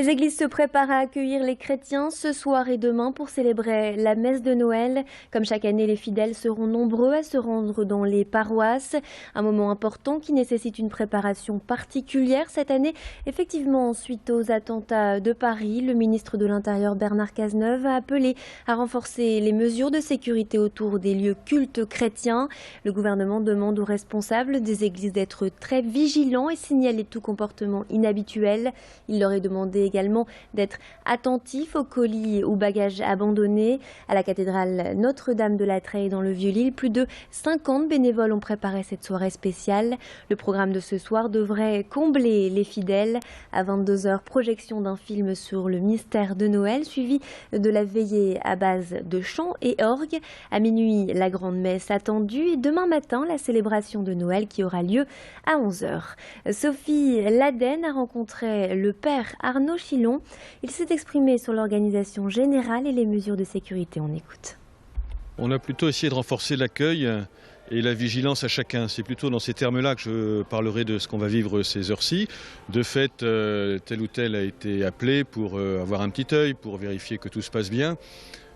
Les églises se préparent à accueillir les chrétiens ce soir et demain pour célébrer la messe de Noël. Comme chaque année, les fidèles seront nombreux à se rendre dans les paroisses. Un moment important qui nécessite une préparation particulière cette année. Effectivement, suite aux attentats de Paris, le ministre de l'Intérieur Bernard Cazeneuve a appelé à renforcer les mesures de sécurité autour des lieux cultes chrétiens. Le gouvernement demande aux responsables des églises d'être très vigilants et signaler tout comportement inhabituel. Il leur est demandé également d'être attentifs aux colis ou bagages abandonnés. À la cathédrale Notre-Dame de la Treille dans le Vieux-Lille, plus de 50 bénévoles ont préparé cette soirée spéciale. Le programme de ce soir devrait combler les fidèles. À 22 h, projection d'un film sur le mystère de Noël, suivi de la veillée à base de chants et orgues. À minuit, la grande messe attendue et demain matin, la célébration de Noël qui aura lieu à 11 h. Sophie Laden a rencontré le père Arnaud Chilon. Il s'est exprimé sur l'organisation générale et les mesures de sécurité. On écoute. On a plutôt essayé de renforcer l'accueil et la vigilance à chacun. C'est plutôt dans ces termes-là que je parlerai de ce qu'on va vivre ces heures-ci. De fait, tel ou tel a été appelé pour avoir un petit œil, pour vérifier que tout se passe bien.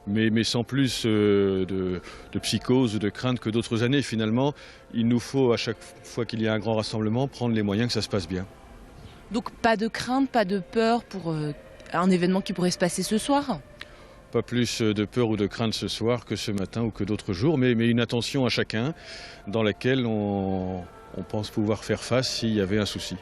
Mais sans plus de psychose ou de crainte que d'autres années. Finalement, il nous faut, à chaque fois qu'il y a un grand rassemblement, prendre les moyens que ça se passe bien. Donc pas de crainte, pas de peur pour un événement qui pourrait se passer ce soir ? Pas plus de peur ou de crainte ce soir que ce matin ou que d'autres jours, mais une attention à chacun dans laquelle on pense pouvoir faire face s'il y avait un souci.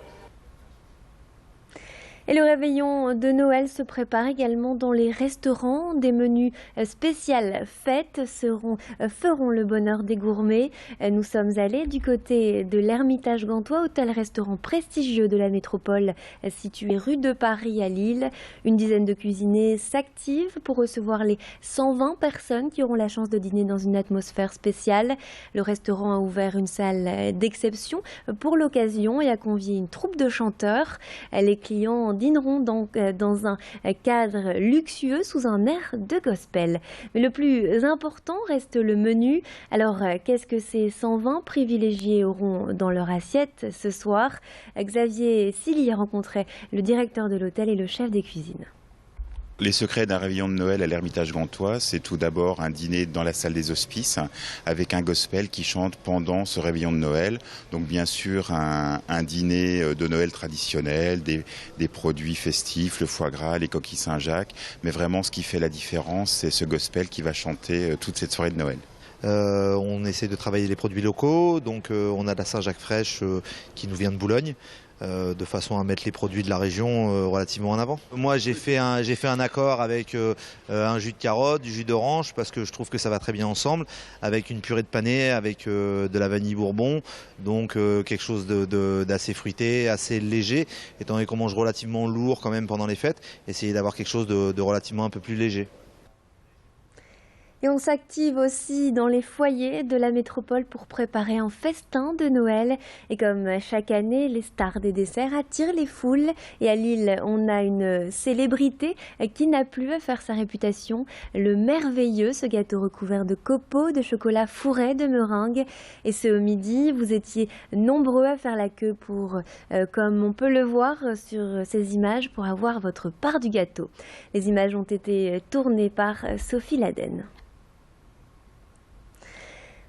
Et le réveillon de Noël se prépare également dans les restaurants. Des menus spéciales fêtes feront le bonheur des gourmets. Nous sommes allés du côté de l'Ermitage Gantois, hôtel-restaurant prestigieux de la métropole situé rue de Paris à Lille. Une dizaine de cuisiniers s'activent pour recevoir les 120 personnes qui auront la chance de dîner dans une atmosphère spéciale. Le restaurant a ouvert une salle d'exception pour l'occasion et a convié une troupe de chanteurs. Les clients dîneront donc dans un cadre luxueux sous un air de gospel. Mais le plus important reste le menu. Alors, qu'est-ce que ces 120 privilégiés auront dans leur assiette ce soir? Xavier Silly a rencontré le directeur de l'hôtel et le chef des cuisines. Les secrets d'un réveillon de Noël à l'Ermitage Gantois, c'est tout d'abord un dîner dans la salle des hospices avec un gospel qui chante pendant ce réveillon de Noël. Donc bien sûr un dîner de Noël traditionnel, des produits festifs, le foie gras, les coquilles Saint-Jacques. Mais vraiment ce qui fait la différence, c'est ce gospel qui va chanter toute cette soirée de Noël. On essaie de travailler les produits locaux, donc on a de la Saint-Jacques fraîche qui nous vient de Boulogne. De façon à mettre les produits de la région relativement en avant. Moi j'ai fait un accord avec un jus de carotte, du jus d'orange parce que je trouve que ça va très bien ensemble, avec une purée de panais, avec de la vanille bourbon, donc quelque chose d'assez fruité, assez léger, étant donné qu'on mange relativement lourd quand même pendant les fêtes, essayer d'avoir quelque chose de relativement un peu plus léger. Et on s'active aussi dans les foyers de la métropole pour préparer un festin de Noël. Et comme chaque année, les stars des desserts attirent les foules. Et à Lille, on a une célébrité qui n'a plus à faire sa réputation. Le merveilleux, ce gâteau recouvert de copeaux, de chocolat fourré, de meringues. Et ce midi, vous étiez nombreux à faire la queue pour, comme on peut le voir sur ces images, pour avoir votre part du gâteau. Les images ont été tournées par Sophie Laden.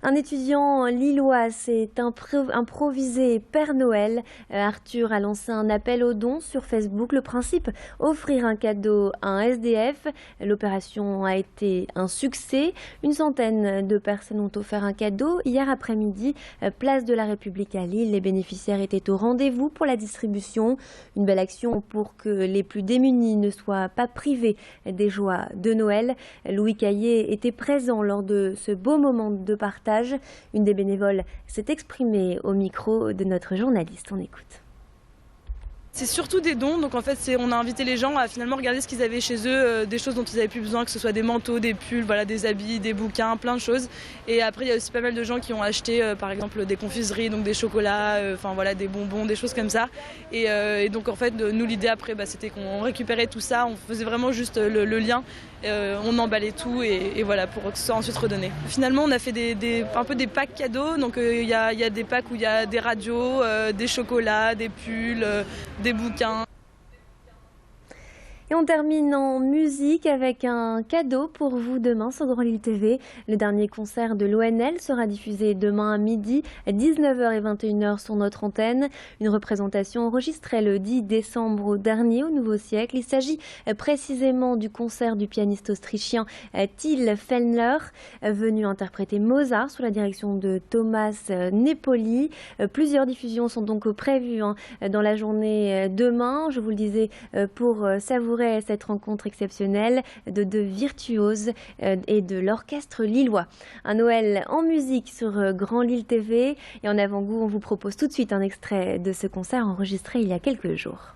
Un étudiant lillois s'est improvisé Père Noël. Arthur a lancé un appel aux dons sur Facebook. Le principe, offrir un cadeau à un SDF. L'opération a été un succès. Une centaine de personnes ont offert un cadeau. Hier après-midi, place de la République à Lille. Les bénéficiaires étaient au rendez-vous pour la distribution. Une belle action pour que les plus démunis ne soient pas privés des joies de Noël. Louis Caillé était présent lors de ce beau moment de partage. Une des bénévoles s'est exprimée au micro de notre journaliste. On écoute. C'est surtout des dons, donc en fait on a invité les gens à finalement regarder ce qu'ils avaient chez eux, des choses dont ils n'avaient plus besoin, que ce soit des manteaux, des pulls, voilà, des habits, des bouquins, plein de choses. Et après il y a aussi pas mal de gens qui ont acheté par exemple des confiseries, donc des chocolats, voilà, des bonbons, des choses comme ça. Et donc en fait nous l'idée après c'était qu'on récupérait tout ça, on faisait vraiment juste le lien, on emballait tout et voilà pour que ce soit ensuite redonné. Finalement on a fait un peu des packs cadeaux, donc il y a des packs où il y a des radios, des chocolats, des pulls, des bouquins. Et on termine en musique avec un cadeau pour vous demain sur Grand Lille TV. Le dernier concert de l'ONL sera diffusé demain à midi, à 19h et 21h sur notre antenne. Une représentation enregistrée le 10 décembre dernier au Nouveau Siècle. Il s'agit précisément du concert du pianiste autrichien Till Fellner, venu interpréter Mozart sous la direction de Thomas Nepoli. Plusieurs diffusions sont donc prévues dans la journée demain. Je vous le disais, pour savourer cette rencontre exceptionnelle de deux virtuoses et de l'orchestre lillois. Un Noël en musique sur Grand Lille TV. Et en avant-goût, on vous propose tout de suite un extrait de ce concert enregistré il y a quelques jours.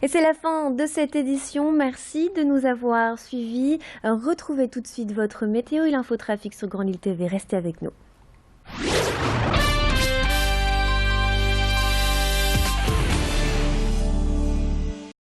Et c'est la fin de cette édition. Merci de nous avoir suivis. Retrouvez tout de suite votre météo et l'infotrafic sur Grand Lille TV. Restez avec nous.